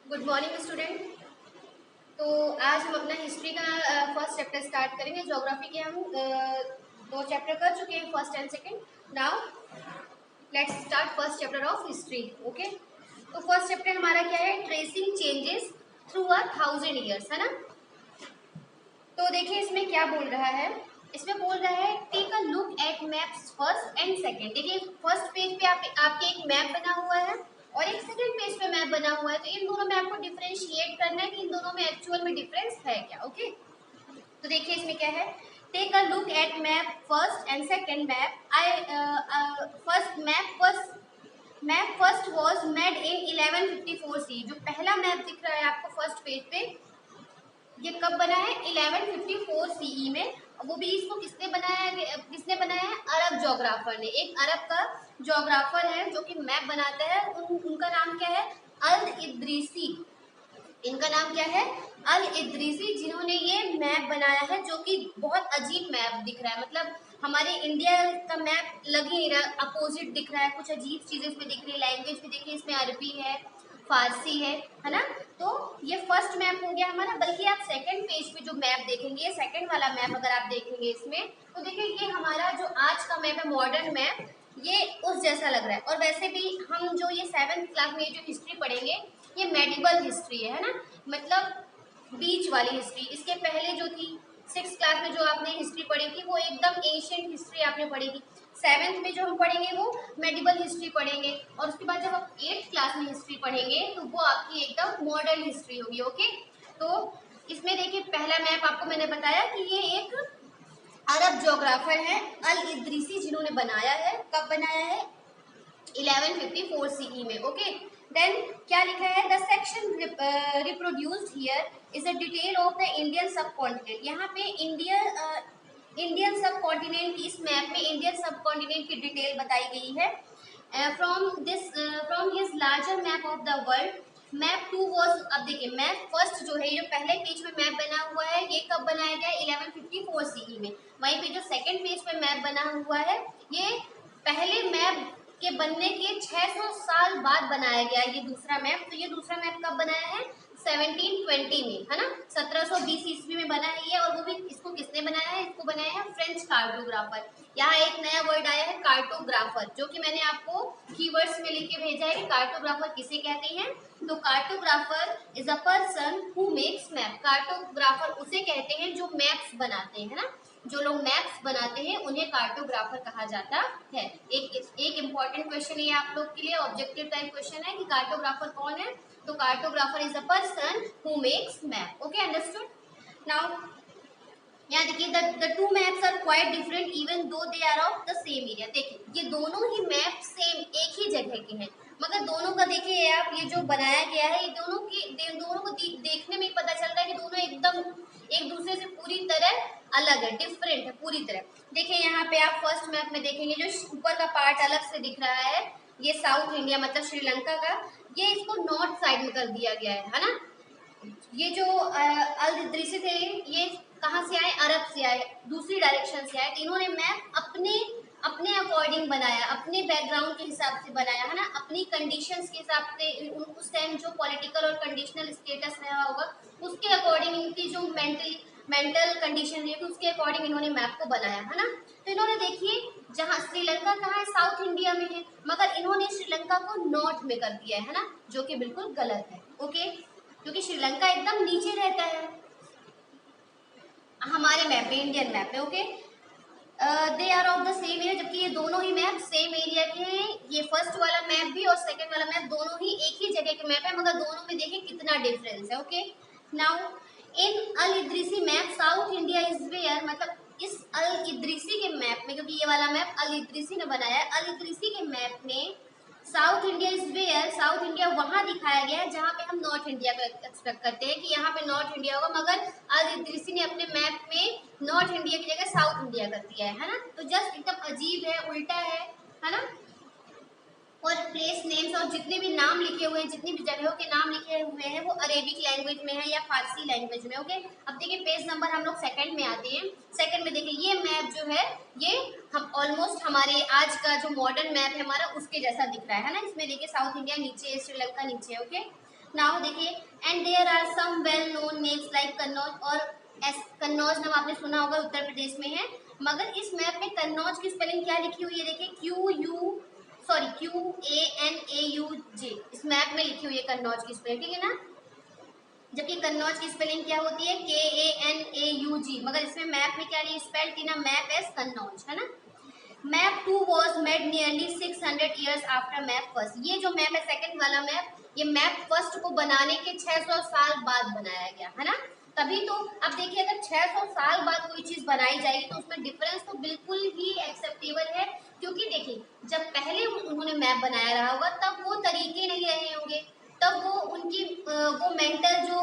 Good morning student. तो आज हम अपना हिस्ट्री का फर्स्ट चैप्टर स्टार्ट करेंगे। ज्योग्राफी के हम दो चैप्टर कर चुके हैं, first and second. Now let's start first chapter of history. Okay, तो फर्स्ट चैप्टर हमारा क्या है? ट्रेसिंग चेंजेस थ्रू 1000 ईयर्स, है ना। तो देखिए इसमें क्या बोल रहा है। इसमें बोल रहा है take a look at maps first and second. देखिए फर्स्ट पेज पे आपके एक मैप बना हुआ है और एक सेकंड पेज पे मैप बना हुआ है। तो इन दोनों में आपको डिफरेंशिएट करना है कि इन दोनों में एक्चुअल में डिफरेंस है क्या। ओके, तो देखिए इसमें क्या है। Take a look at map first and second map. Map first was made in 1154 C. जो पहला मैप दिख रहा है आपको फर्स्ट पेज पे, ये कब बना है? 1154 सीई में। वो भी इसको किसने बनाया है? अरब जोग्राफर ने। एक अरब का जोग्राफर है जो कि मैप बनाता है। उनका नाम क्या है? अल इद्रीसी। इनका नाम क्या है? अल इद्रीसी, जिन्होंने ये मैप बनाया है जो कि बहुत अजीब मैप दिख रहा है। मतलब हमारे इंडिया का मैप लग ही नहीं रहा, अपोजिट दिख रहा है। कुछ अजीब चीजें इसमें दिख रही है। लैंग्वेज भी देखिए, इसमें अरबी है, फारसी है ना। तो ये फर्स्ट मैप हो गया हमारा। बल्कि आप सेकंड पेज पे जो मैप देखेंगे, ये सेकंड वाला मैप अगर आप देखेंगे इसमें, तो देखिए ये हमारा जो आज का मैप है, मॉडर्न मैप, ये उस जैसा लग रहा है। और वैसे भी हम जो ये 7th क्लास में जो हिस्ट्री पढ़ेंगे, ये मेडिवल हिस्ट्री है ना। मतलब बीच वाली हिस्ट्री। इसके पहले जो थी 6th क्लास में जो आपने हिस्ट्री पढ़ी थी, वो एकदम एशियंट हिस्ट्री आपने पढ़ी थी। 7th में जो हम पढ़ेंगे वो मेडिवल हिस्ट्री पढ़ेंगे। और उसके बाद जब आप 8th क्लास में हिस्ट्री पढ़ेंगे तो वो आपकी एकदम मॉडर्न हिस्ट्री होगी। ओके, तो इसमें देखिए पहला मैप आपको मैंने बताया कि ये एक अरब जोग्राफर है अल इद्रीसी, जिन्होंने बनाया है। कब बनाया है? 1154 सीई में। ओके, देन क्या लिखा है? The section reproduced here is a detail of the Indian सब कॉन्टिनेंट। यहाँ पे इंडियन सब कॉन्टिनेंट की, इस मैप में इंडियन सब कॉन्टिनेंट की डिटेल बताई गई है। From his larger map of the world. Map 2 was, अब देखिए मैप फर्स्ट जो है, ये जो पहले पेज में मैप बना हुआ है, ये कब बनाया गया? 1154 सीई में। वहीं पे जो सेकंड पेज पे मैप बना हुआ है, ये पहले मैप के बनने के 600 साल बाद बनाया गया ये दूसरा मैप। तो ये दूसरा मैप कब बनाया है? 1720 में, है ना। 1720 ईस्वी में बना है ये। और वो भी इसको किसने बनाया है? इसको बनाया है फ्रेंच कार्टोग्राफर। यहाँ एक नया वर्ड आया है, कार्टोग्राफर, जो कि मैंने आपको कीवर्ड्स में लिख के भेजा है कि कार्टोग्राफर किसे कहते हैं। तो cartographer is a person who makes map. Cartographer उसे कहते हैं जो मैप्स बनाते हैं, ना। जो लोग मैप्स बनाते हैं उन्हें कार्टोग्राफर कहा जाता है। एक इम्पॉर्टेंट क्वेश्चन ये आप लोग के लिए ऑब्जेक्टिव टाइप क्वेश्चन है कि कार्टोग्राफर कौन है। तो cartographer is a person who makes map. Okay, understood. Now यहाँ देखिए the two maps are quite different even though they are of the same area. देखिए ये दोनों ही मैप सेम एक ही जगह के हैं, मगर दोनों का देखिए आप, ये जो बनाया गया है, ये दोनों को देखने में पता चल रहा है कि दोनों एकदम एक दूसरे से पूरी तरह अलग है, डिफरेंट है पूरी तरह। देखिए यहाँ पे आप फर्स्ट मैप में देखेंगे, जो ऊपर का पार्ट अलग से दिख रहा है, ये साउथ इंडिया मतलब श्रीलंका का, ये इसको नॉर्थ साइड में कर दिया गया है ना। ये जो अल इद्रीसी थे, ये कहाँ से आए? अरब से आए, दूसरी डायरेक्शन से आए। तो इन्होंने मैप अपने अपने अकॉर्डिंग बनाया, अपने बैकग्राउंड के हिसाब से बनाया, है ना। अपनी कंडीशंस के हिसाब से, उस टाइम जो पॉलिटिकल और कंडीशनल स्टेटस रहा होगा उसके अकॉर्डिंग, इनकी जो मेंटल कंडीशन रही थी उसके अकॉर्डिंग इन्होंने मैप को बनाया, है ना। तो इन्होंने देखिए, जहाँ श्रीलंका कहाँ है? साउथ इंडिया में है, मगर इन्होंने श्रीलंका को नॉर्थ में कर दिया है ना, जो कि बिल्कुल गलत है। ओके, क्योंकि श्रीलंका एकदम नीचे रहता है हमारे मैप में, इंडियन मैप में। Okay, they are of the same area, जबकि ये दोनों ही मैप सेम एरिया के हैं। ये फर्स्ट वाला मैप भी और सेकंड वाला मैप दोनों ही एक ही जगह के मैप है, मगर दोनों में देखिए कितना डिफरेंस है। Okay, now in Al Idrisi map South India is where, मतलब इस अल इद्रीसी के मैप में, क्योंकि ये वाला मैप अल इद्रीसी ने बनाया है, अल इद्रीसी के मैप में South India is where, South India वहां दिखाया गया है जहां पे हम नॉर्थ इंडिया का एक्सपेक्ट करते हैं कि यहाँ पे नॉर्थ इंडिया होगा, मगर अल इद्रीसी ने अपने मैप में नॉर्थ इंडिया की जगह साउथ इंडिया कर दिया है ना। तो जस्ट एकदम अजीब है, उल्टा है ना। और प्लेस नेम्स और जितने भी नाम लिखे हुए हैं, जितनी भी जगहों के नाम लिखे हुए हैं, वो अरेबिक लैंग्वेज में है या फारसी लैंग्वेज में। ओके, अब देखिए पेज नंबर हम लोग सेकंड में आते हैं। सेकंड में देखिए ये मैप जो है, ये हम ऑलमोस्ट हमारे आज का जो मॉडर्न मैप है हमारा, उसके जैसा दिख रहा है ना। इसमें देखिए साउथ इंडिया नीचे है, श्रीलंका नीचे है। ओके, नाउ देखिए, and there are some well known names like Kannauj और कन्नौज नाम आपने सुना होगा, उत्तर प्रदेश में है। मगर इस मैप में कन्नौज की स्पेलिंग क्या लिखी हुई है, देखिए QANAUJ इस मैप में लिखी हुई है कन्नौज की स्पेलिंग, ठीक है ना। जबकि कन्नौज की स्पेलिंग क्या होती है, KANAUG, मगर इसमें मैप में क्या नहीं स्पेल्ड थी ना, मैप एज कन्नौज, है ना। Map 2 was made nearly 600 years after map first. ये जो मैप है सेकंड वाला मैप, ये मैप फर्स्ट को बनाने के 600 साल बाद बनाया गया, है ना। तभी तो अब देखिए, अगर 600 साल बाद कोई चीज बनाई जाएगी तो उसमें डिफरेंस तो बिल्कुल ही एक्सेप्टेबल है, क्योंकि देखिए जब पहले उन्होंने मैप बनाया रहा होगा तब वो तरीके नहीं रहे होंगे, तब वो उनकी वो मेंटल जो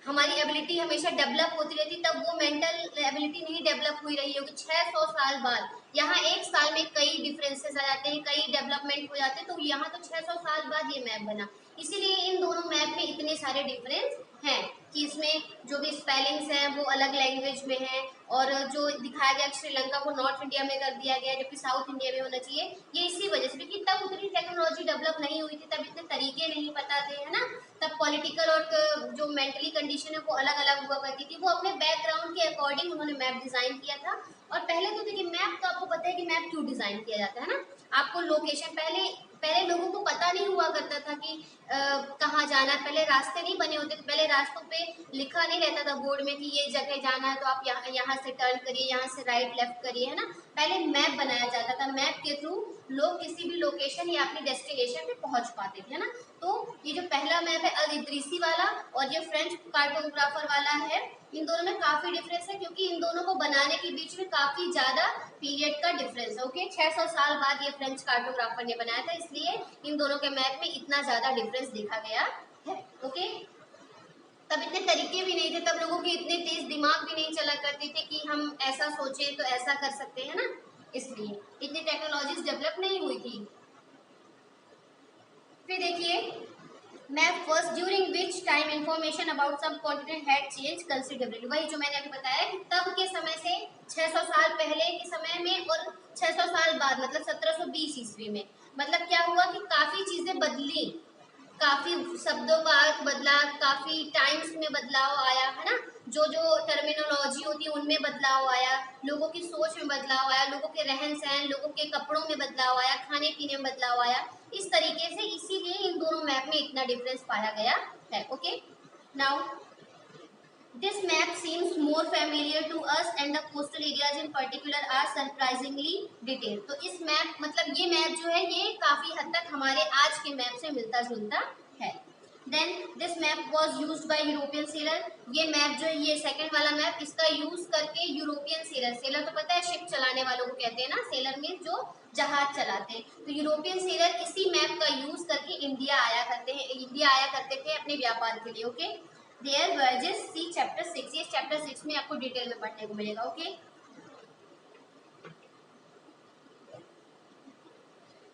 हमारी एबिलिटी हमेशा डेवलप होती रहती, तब वो मेंटल एबिलिटी नहीं डेवलप हुई रही होगी। 600 साल बाद यहाँ एक साल में कई डिफरेंसेस आ जाते हैं, कई डेवलपमेंट हो जाते हैं, तो यहाँ तो 600 साल बाद ये मैप बना। इसीलिए इन दोनों मैप में इतने सारे डिफरेंस हैं कि इसमें जो भी स्पेलिंग्स हैं वो अलग लैंग्वेज में है, और जो दिखाया गया श्रीलंका को नॉर्थ इंडिया में कर दिया गया जबकि साउथ इंडिया में होना चाहिए। ये इसी वजह से, क्योंकि तब उतनी टेक्नोलॉजी डेवलप नहीं हुई थी, तब इतने तरीके नहीं पता थे, है ना। तब पॉलिटिकल और जो मेंटली कंडीशन है वो अलग अलग हुआ करती थी, वो अपने बैकग्राउंड के अकॉर्डिंग उन्होंने मैप डिजाइन किया था। और पहले तो देखिए मैप तो आपको पता है कि मैप क्यों डिजाइन किया जाता है ना, आपको लोकेशन पहले पहले लोगों को पता नहीं हुआ करता था कि कहाँ जाना है, पहले रास्ते नहीं बने होते थे, पहले रास्तों पे लिखा नहीं रहता था बोर्ड में कि ये जगह जाना है तो आप यहाँ से टर्न करिए, यहाँ से राइट लेफ्ट करिए, है ना। पहले मैप बनाया जाता था, मैप के थ्रू लोग किसी भी लोकेशन या अपनी डेस्टिनेशन पे पहुंच पाते थे, है ना। तो ये जो पहला मैप है अल इदरीसी वाला और ये फ्रेंच कार्टोग्राफर वाला है, इन दोनों में काफी डिफरेंस है, क्योंकि इन दोनों को बनाने के बीच में काफी ज्यादा पीरियड का डिफरेंस है। ओके, 600 साल बाद ये फ्रेंच कार्टोग्राफर ने बनाया था, इसलिए इन दोनों के मैप में इतना ज्यादा डिफरेंस देखा गया है। ओके, तब इतने तरीके भी नहीं थे, तब लोगों के इतने तेज दिमाग भी नहीं चला करते थे कि हम ऐसा सोचें तो ऐसा कर सकते हैं ना, इसलिए इतनी टेक्नोलॉजीज डेवलप नहीं हुई थी। फिर देखिए, map first during which time information about some continent had change considerably. वही जो मैंने अभी बताया कि तब के समय से 600 साल पहले के समय में और 600 साल बाद मतलब 1720 ईस्वी में, मतलब क्या हुआ कि काफी चीजें बदली, काफी शब्दों का अर्थ बदला, काफी टाइम्स में बदलाव आया, है ना। जो जो टर्मिनोलॉजी होती है उनमें बदलाव आया, लोगों की सोच में बदलाव आया, लोगों के रहन सहन, लोगों के कपड़ों में बदलाव आया, खाने पीने में बदलाव आया, इस तरीके से, इसीलिए इन दोनों मैप में इतना डिफरेंस पाया गया है। Okay, now this map seems more familiar to us and the coastal areas in particular are surprisingly detail. तो इस मैप मतलब ये मैप जो है ये काफी हद तक हमारे आज के मैप से मिलता जुलता है। Then this map was use by European sailor. ये मैप जो है ये सेकंड वाला मैप, इसका यूज करके यूरोपियन सेलर, सेलर तो पता है शिप चलाने वालों को कहते हैं ना, सेलर में जो जहाज चलाते हैं, तो यूरोपियन सेलर इसी मैप का यूज करके इंडिया आया करते थे अपने व्यापार के लिए। Okay, there verges see chapter 6, ये चैप्टर 6 में आपको डिटेल में पढ़ने को मिलेगा। ओके,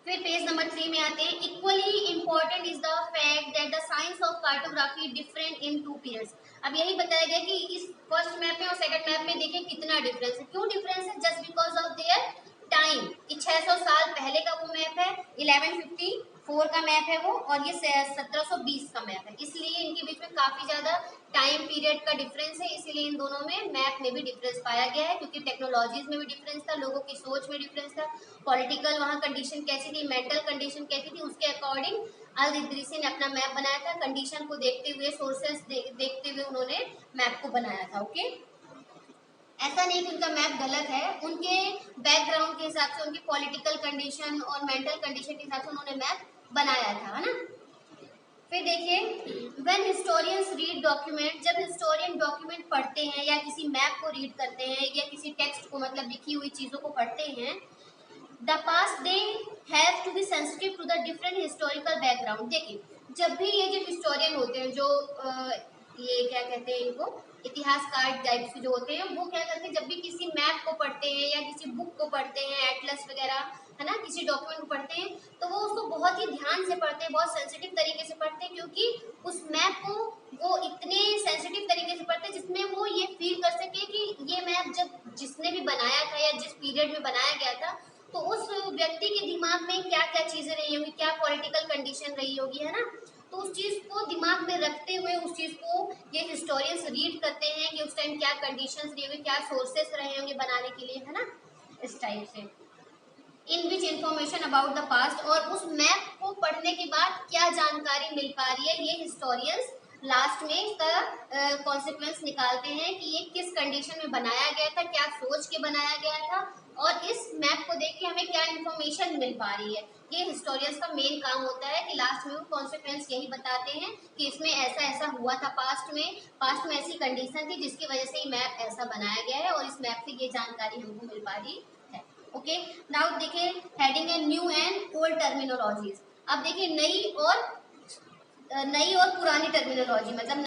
फिर पेज नंबर 3 में आते हैं। Equally important is the fact that the science of cartography different in 2 periods. अब यही बताया गया कि इस फर्स्ट मैप में और सेकंड मैप में देखिए कितना डिफरेंस है। क्यों डिफरेंस है? Just because of their time. 600 साल पहले का वो मैप है, 1154 का मैप है वो, और ये 1720 का मैप है, इसलिए इनके बीच में काफी ज्यादा टाइम पीरियड का डिफरेंस है, इसीलिए इन दोनों में मैप में भी डिफरेंस पाया गया है, क्योंकि टेक्नोलॉजीज में भी डिफरेंस था, लोगों की सोच में डिफरेंस था, पॉलिटिकल वहाँ कंडीशन कैसी थी, मेंटल कंडीशन कैसी थी, उसके अकॉर्डिंग अल इदरीसी ने अपना मैप बनाया था, कंडीशन को देखते हुए, सोर्सेस देखते हुए उन्होंने मैप को बनाया था। ओके, ऐसा नहीं कि उनका मैप गलत है, उनके बैकग्राउंड के हिसाब से, उनकी पॉलिटिकल कंडीशन और मेंटल कंडीशन के हिसाब से उन्होंने मैप बनाया था, है ना। फिर देखिए, व्हेन हिस्टोरियंस रीड डॉक्यूमेंट, जब हिस्टोरियन डॉक्यूमेंट पढ़ते हैं या किसी मैप को रीड करते हैं या किसी टेक्स्ट को मतलब लिखी हुई चीज़ों को पढ़ते हैं, the past they have to be sensitive to the different historical background. देखिए, जब भी ये जो हिस्टोरियन होते हैं, जो ये क्या कहते हैं इनको, इतिहासकार टाइप से जो होते हैं, वो क्या करते हैं जब भी किसी मैप को पढ़ते हैं या किसी बुक को पढ़ते हैं, एटलस वगैरह, है ना, किसी डॉक्यूमेंट को पढ़ते हैं, तो वो उसको बहुत ही ध्यान से पढ़ते हैं, बहुत सेंसिटिव तरीके से पढ़ते हैं, क्योंकि उस मैप को वो इतने सेंसिटिव तरीके से पढ़ते हैं जिसमें वो ये फील कर सके कि ये मैप जब जिसने भी बनाया था या जिस पीरियड में बनाया गया था, तो उस व्यक्ति के दिमाग में क्या क्या चीजें रही होंगी, क्या पॉलिटिकल कंडीशन रही होगी, है ना। तो उस चीज को दिमाग में रखते हुए उस चीज को ये हिस्टोरियंस रीड करते हैं कि उस टाइम क्या कंडीशंस रही होंगी, क्या सोर्सेस रहे होंगे बनाने के लिए, है ना, इस टाइप से। इन विच इंफॉर्मेशन अबाउट द पास्ट, और उस मैप को पढ़ने के बाद क्या जानकारी मिल पा रही है, ये हिस्टोरियंस लास्ट में इसका कॉन्सिक्वेंस निकालते हैं कि ये किस कंडीशन में बनाया गया था, क्या सोच के बनाया गया था, और इस मैप को देख के हमें क्या इंफॉर्मेशन मिल पा रही है। ये हिस्टोरियंस का मेन काम होता है कि लास्ट में वो कॉन्सिक्वेंस यही बताते हैं कि इसमें ऐसा ऐसा हुआ था पास्ट में ऐसी कंडीशन थी जिसकी वजह से ये मैप ऐसा बनाया गया है, और इस मैप से ये जानकारी हमको मिल पा रही है। ओके, नाउ देखिए हेडिंग है न्यू एंड ओल्ड टर्मिनोलॉजीज। अब देखिए नई और पुरानी टर्मिनोलॉजी, मतलब